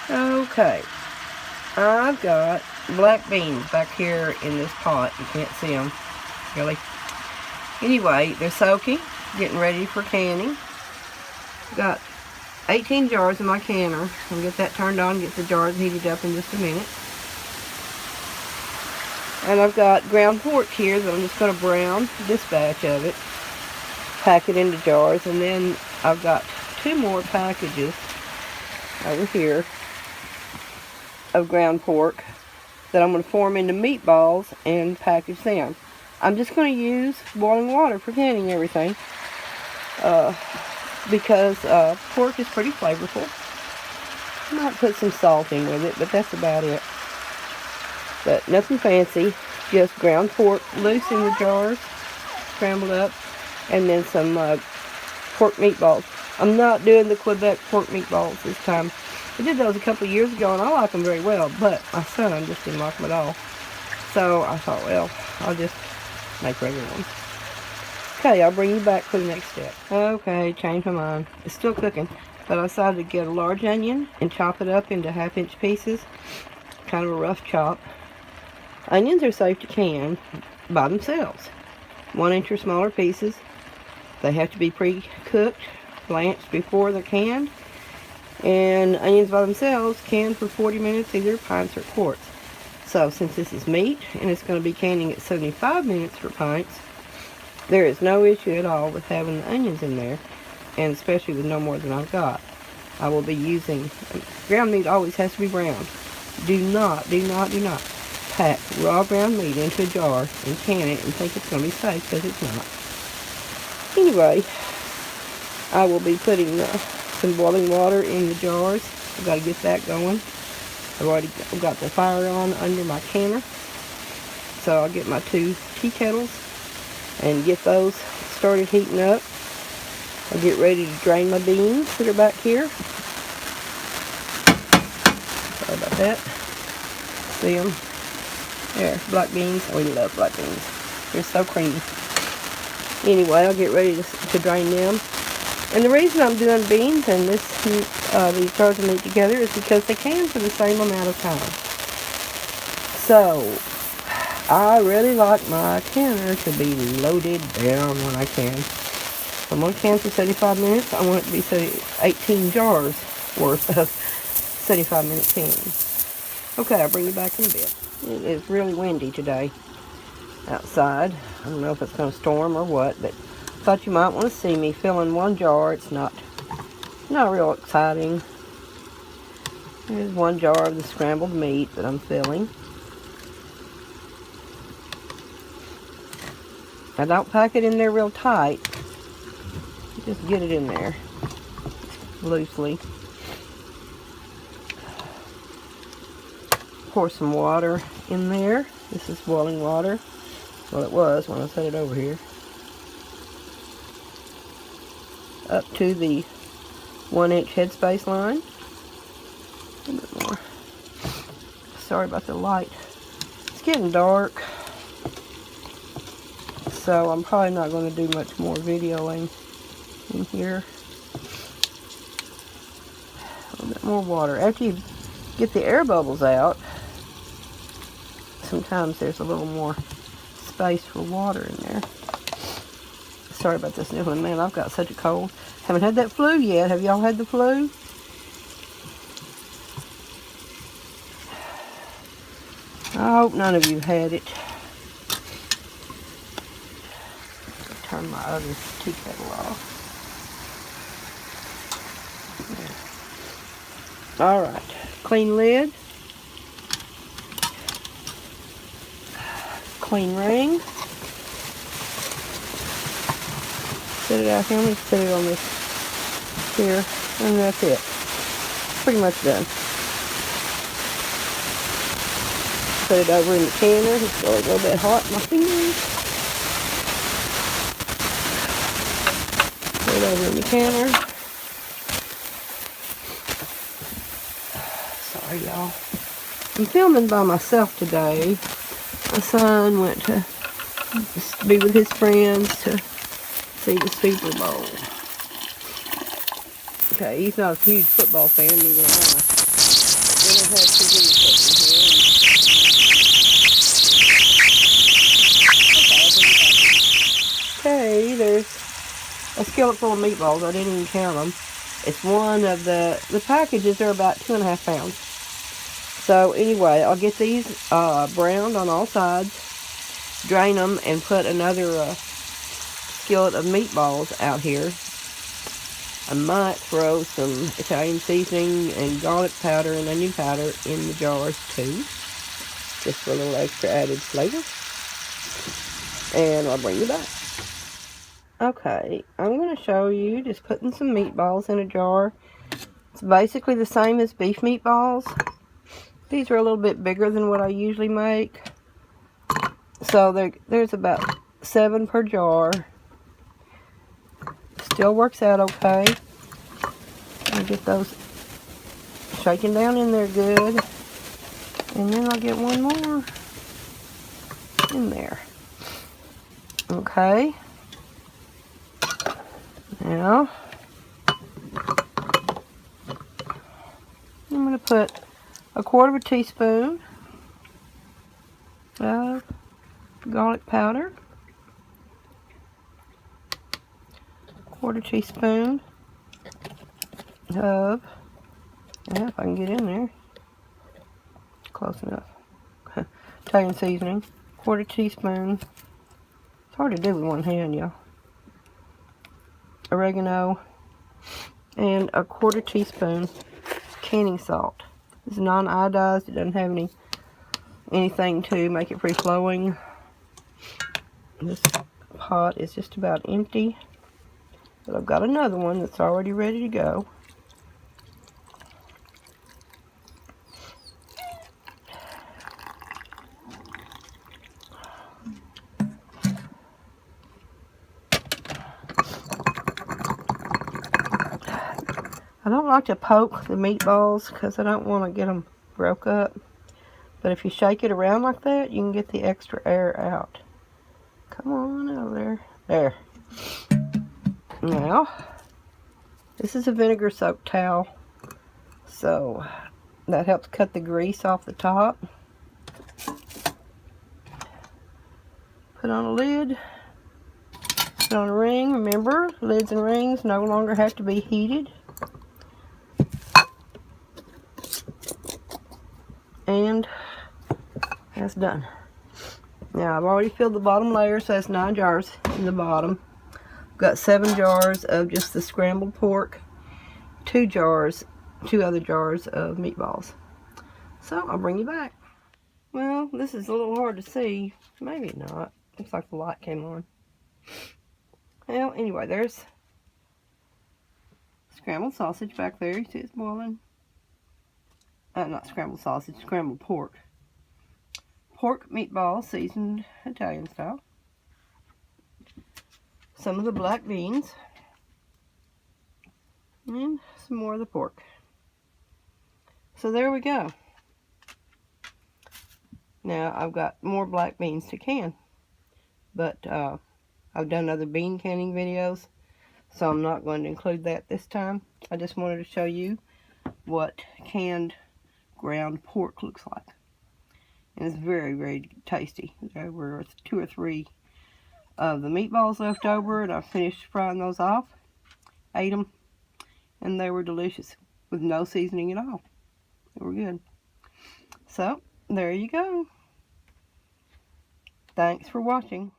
Okay, I've got black beans back here in this pot. You can't see them, really. Anyway, they're soaking, getting ready for canning. Got 18 jars in my canner. I'll get that turned on, get the jars heated up in just a minute. And I've got ground pork here that I'm just going to brown this batch of it, pack it into jars, and then I've got 2 more packages over here of ground pork that I'm going to form into meatballs and package them. I'm just going to use boiling water for canning everything because pork is pretty flavorful. I might put some salt in with it, but that's about it. But nothing fancy, just ground pork loose in the jars, scrambled up, and then some pork meatballs. I'm not doing the Quebec pork meatballs this time. I did those a couple of years ago, and I like them very well, but my son just didn't like them at all. So I thought, well, I'll just make regular ones. Okay, I'll bring you back for the next step. Okay, changed my mind. It's still cooking, but I decided to get a large onion and chop it up into 1/2-inch pieces. Kind of a rough chop. Onions are safe to can by themselves. 1-inch or smaller pieces. They have to be pre-cooked, blanched before they're canned. And onions by themselves canned for 40 minutes, either pints or quarts. So since this is meat and it's going to be canning at 75 minutes for pints, there is no issue at all with having the onions in there, and especially with no more than I've got. I will be using, ground meat always has to be browned. Do not pack raw ground meat into a jar and can it and think it's going to be safe, because it's not. Anyway, I will be putting some boiling water in the jars. I've got to get that going. I've got the fire on under my canner. So I'll get my 2 tea kettles and get those started heating up. I'll get ready to drain my beans that are back here. Sorry about that. See them? There, black beans. We love black beans. They're so creamy. Anyway, I'll get ready to drain them. And the reason I'm doing beans and these jars of meat together is because they can for the same amount of time. So, I really like my canner to be loaded down when I can. I'm going to can for 75 minutes. I want it to be 18 jars worth of 75-minute canning. Okay, I'll bring you back in a bit. It is really windy today outside. I don't know if it's going to storm or what, but I thought you might want to see me filling 1 jar. It's not real exciting. Here's 1 jar of the scrambled meat that I'm filling. I don't pack it in there real tight. Just get it in there loosely. Pour some water in there. This is boiling water. Well, it was when I set it over here. Up to the 1-inch headspace line. A little bit more. Sorry about the light. It's getting dark, so I'm probably not going to do much more videoing in here. A little bit more water. After you get the air bubbles out, sometimes there's a little more space for water in there. Sorry about this sniffling. Man, I've got such a cold. Haven't had that flu yet. Have y'all had the flu? I hope none of you had it. Turn my other tea kettle off. Alright. Clean lid. Clean ring. Set it out here. I'm going to set it on this here. And that's it. Pretty much done. Put it over in the canner. It's a little bit hot in my fingers. Put it over in the canner. Sorry, y'all. I'm filming by myself today. My son went to be with his friends to see the Super Bowl. Okay, he's not a huge football fan, neither am I. We don't have TV equipment here. Okay, there's a skillet full of meatballs. I didn't even count them. It's one of the packages are about 2.5 pounds. So anyway, I'll get these browned on all sides, drain them, and put another skillet of meatballs out here. I might throw some Italian seasoning and garlic powder and onion powder in the jars too, just for a little extra added flavor. And I'll bring you back. Okay, I'm going to show you just putting some meatballs in a jar. It's basically the same as beef meatballs. These are a little bit bigger than what I usually make. So there's about 7 per jar. Still works out okay. I'll get those shaking down in there good. And then I'll get one more in there. Okay. Now, I'm going to put a 1/4 teaspoon of garlic powder, 1/4 teaspoon of, if I can get in there, close enough, Italian seasoning, 1/4 teaspoon, it's hard to do with one hand, y'all, oregano, and a 1/4 teaspoon canning salt. It's non-iodized, it doesn't have anything to make it free-flowing. This pot is just about empty, but I've got another one that's already ready to go. I don't like to poke the meatballs because I don't want to get them broke up. But if you shake it around like that, you can get the extra air out. Come on over there. There. Now, this is a vinegar soaked towel. So, that helps cut the grease off the top. Put on a lid. Put on a ring. Remember, lids and rings no longer have to be heated. And that's done. Now I've already filled the bottom layer, so that's 9 jars in the bottom. I've got 7 jars of just the scrambled pork, 2 other jars of meatballs. So I'll bring you back. Well, this is a little hard to see. Maybe not. Looks like the light came on. Well, anyway, there's scrambled sausage back there. You see it's boiling. Not scrambled sausage, scrambled pork. Pork meatball, seasoned Italian style. Some of the black beans. And some more of the pork. So there we go. Now I've got more black beans to can. But I've done other bean canning videos, so I'm not going to include that this time. I just wanted to show you what canned ground pork looks like. And it's very, very tasty. There were 2 or 3 of the meatballs left over, and I finished frying those off. Ate them, and they were delicious with no seasoning at all. They were good. So, there you go. Thanks for watching.